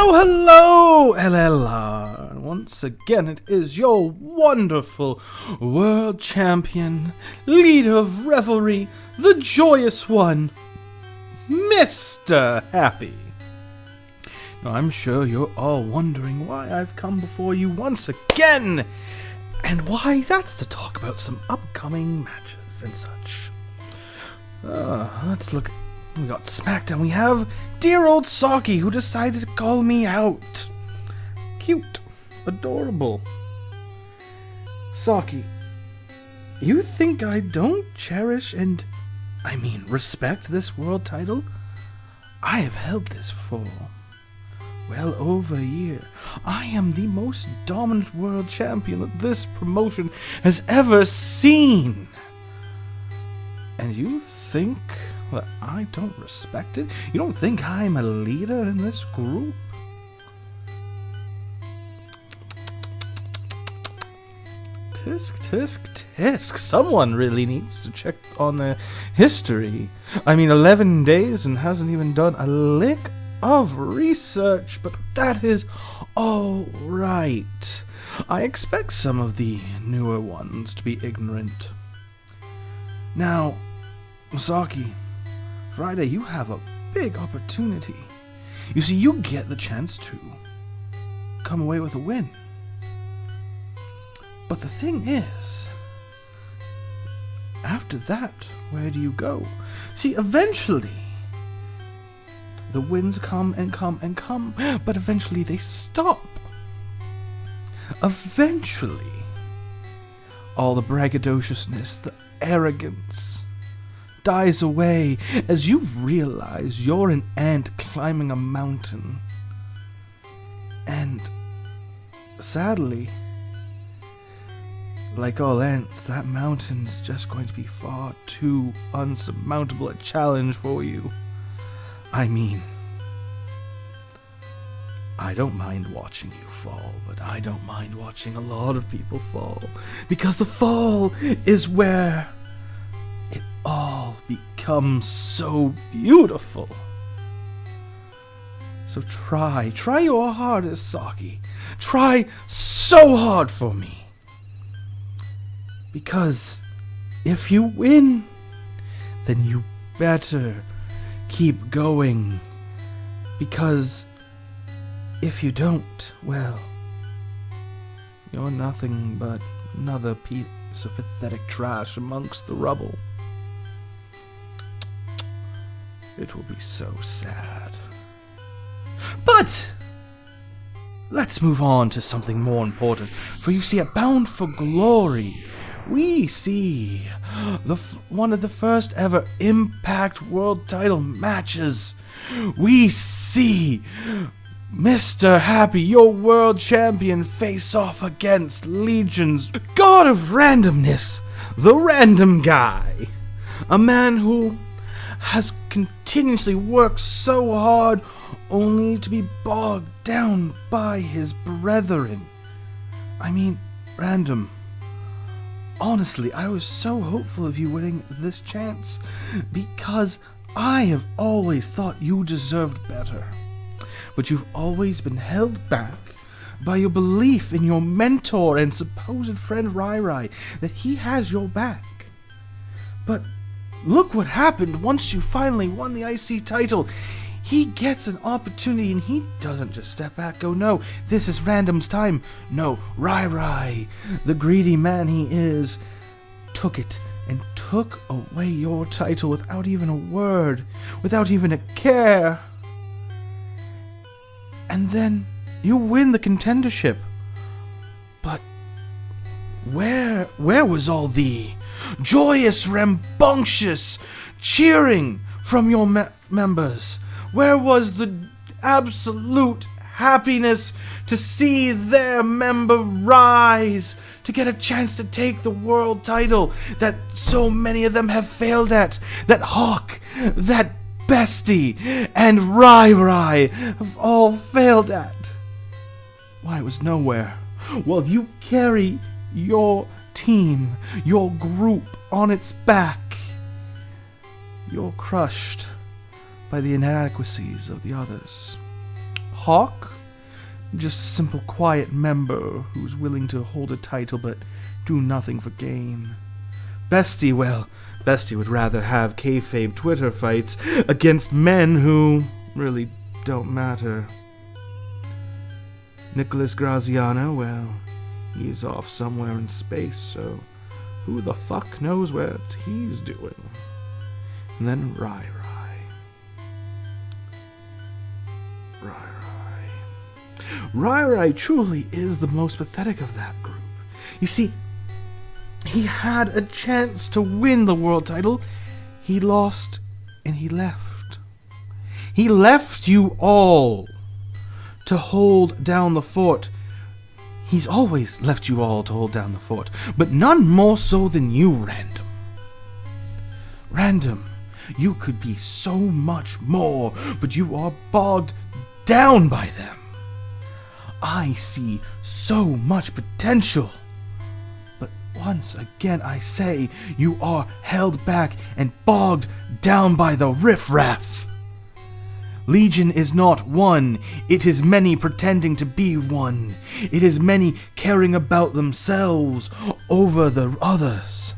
Hello, LLR. Once again, it is your wonderful world champion, leader of revelry, the joyous one, Mr. Happy. Now, I'm sure you're all wondering why I've come before you once again, and why that's to talk about some upcoming matches and such. Let's look. We got SmackDown. We have dear old Saki, who decided to call me out. Cute. Adorable. Saki, you think I don't cherish and, respect this world title? I have held this for well over a year. I am the most dominant world champion that this promotion has ever seen. And you think that I don't respect it? You don't think I'm a leader in this group? Tisk, tisk, tisk. Someone really needs to check on the history. 11 days and hasn't even done a lick of research, but that is all right. I expect some of the newer ones to be ignorant. Now, Saki, Friday, you have a big opportunity. You see, you get the chance to come away with a win. But the thing is, after that, where do you go? See, eventually, the wins come and come and come, but eventually they stop. Eventually, all the braggadociousness, the arrogance, dies away as you realize you're an ant climbing a mountain. And sadly, like all ants, that mountain's just going to be far too unsurmountable a challenge for you. I don't mind watching you fall, but I don't mind watching a lot of people fall, because the fall is where it all becomes so beautiful. So try your hardest, Saki. Try so hard for me. Because if you win, then you better keep going. Because if you don't, well, you're nothing but another piece of pathetic trash amongst the rubble. It will be so sad. But let's move on to something more important. For you see, at Bound for Glory, we see one of the first ever Impact World Title matches. We see Mr. Happy, your world champion, face off against Legion's God of Randomness, the Random Guy. A man who has continuously worked so hard only to be bogged down by his brethren. Random. Honestly, I was so hopeful of you winning this chance because I have always thought you deserved better. But you've always been held back by your belief in your mentor and supposed friend Rai Rai, that he has your back. But look what happened once you finally won the IC title. He gets an opportunity and he doesn't just step back, go, no, this is Random's time. No, Rai Rai, the greedy man he is, took it and took away your title without even a word, without even a care. And then you win the contendership. But where was all the joyous, rambunctious cheering from your members? Where was the absolute happiness to see their member rise, to get a chance to take the world title that so many of them have failed at, that Hawk, that Bestie, and Rai Rai have all failed at? Why, it was nowhere. Well, you carry your team, your group on its back. You're crushed by the inadequacies of the others. Hawk? Just a simple, quiet member who's willing to hold a title but do nothing for gain. Bestie, well, Bestie would rather have kayfabe Twitter fights against men who really don't matter. Nicholas Graziano, well, he's off somewhere in space, so who the fuck knows what he's doing? And then Rai. Rai truly is the most pathetic of that group. You see, he had a chance to win the world title. He lost, and he left. He left you all to hold down the fort. He's always left you all to hold down the fort, but none more so than you, Random. Random, you could be so much more, but you are bogged down by them. I see so much potential, but once again I say you are held back and bogged down by the riffraff. Legion is not one, it is many pretending to be one. It is many caring about themselves over the others.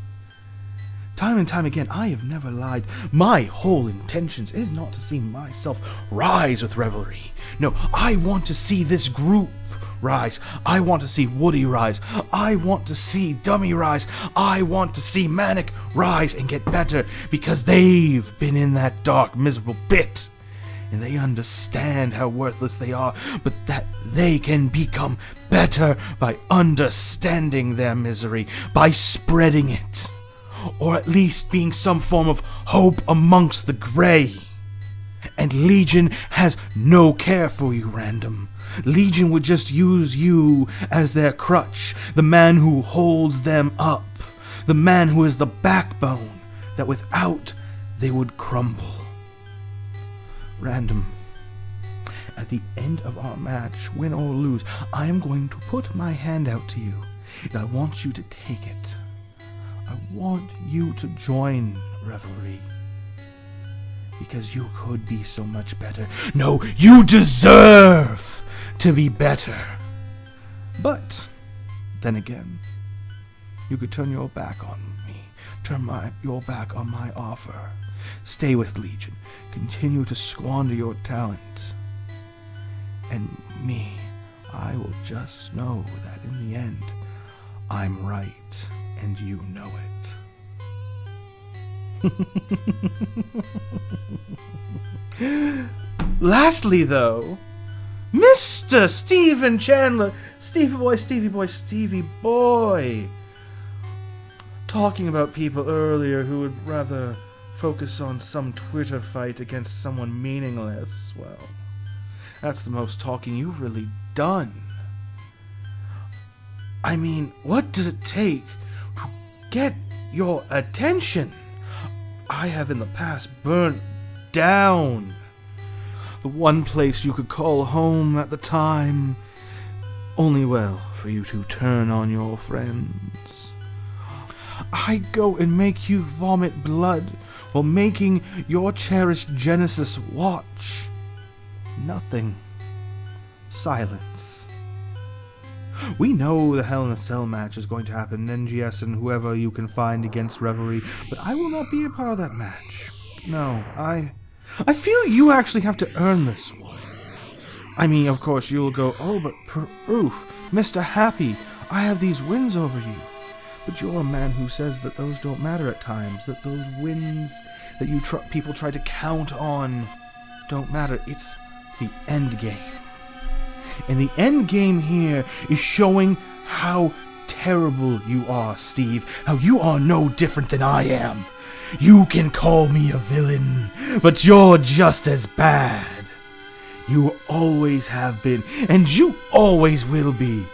Time and time again, I have never lied. My whole intentions is not to see myself rise with Revelry. No, I want to see this group rise. I want to see Woody rise. I want to see Dummy rise. I want to see Manic rise and get better, because they've been in that dark, miserable pit. And they understand how worthless they are, but that they can become better by understanding their misery, by spreading it. Or at least being some form of hope amongst the grey. And Legion has no care for you, Random. Legion would just use you as their crutch, the man who holds them up, the man who is the backbone that without they would crumble. Random, at the end of our match, win or lose, I am going to put my hand out to you, and I want you to take it. I want you to join Revelry, because you could be so much better. No, you deserve to be better. But then again, you could turn your back on me, turn your back on my offer. Stay with Legion, continue to squander your talent, and me, I will just know that in the end, I'm right, and you know it. Lastly, though, Mr. Steven Chandler, Stevie Boy, talking about people earlier who would rather focus on some Twitter fight against someone meaningless. Well, that's the most talking you've really done. I mean, what does it take to get your attention? I have in the past burnt down the one place you could call home at the time, only well for you to turn on your friends. I'd go and make you vomit blood while making your cherished Genesis watch. Nothing. Silence. We know the Hell in a Cell match is going to happen, NGS and whoever you can find against Revelry, but I will not be a part of that match. No, I feel you actually have to earn this one. I mean, of course, you'll go, oh, but proof, Mr. Happy, I have these wins over you. But you're a man who says that those don't matter at times, that those wins that people try to count on don't matter. It's the end game. And the end game here is showing how terrible you are, Steve. How you are no different than I am. You can call me a villain, but you're just as bad. You always have been, and you always will be.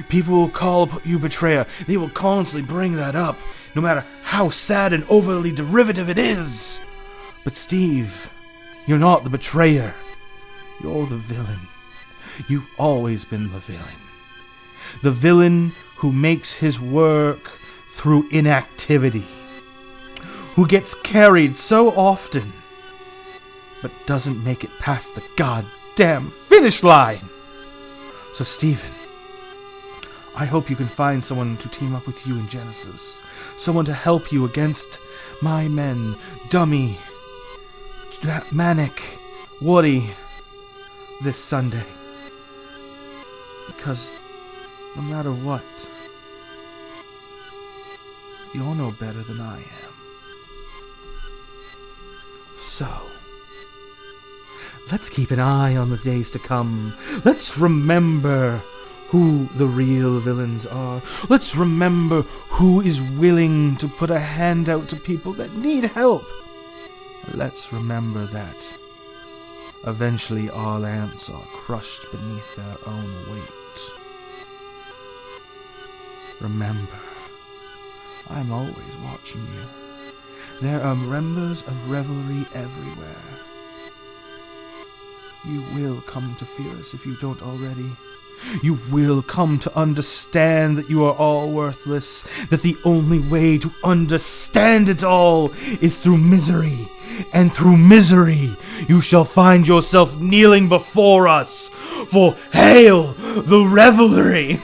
People will call you betrayer. They will constantly bring that up, no matter how sad and overly derivative it is. But Steve, you're not the betrayer. You're the villain. You've always been the villain. The villain who makes his work through inactivity. Who gets carried so often, but doesn't make it past the goddamn finish. finish line. So, Stephen, I hope you can find someone to team up with you in Genesis. Someone to help you against my men, Dummy, Manic, Woody, this Sunday. Because no matter what, you're no better than I am. So, let's keep an eye on the days to come. Let's remember who the real villains are. Let's remember who is willing to put a hand out to people that need help. Let's remember that eventually all ants are crushed beneath their own weight. Remember, I'm always watching you. There are members of revelry everywhere. You will come to fear us if you don't already. You will come to understand that you are all worthless, that the only way to understand it all is through misery, and through misery you shall find yourself kneeling before us, for hail the revelry!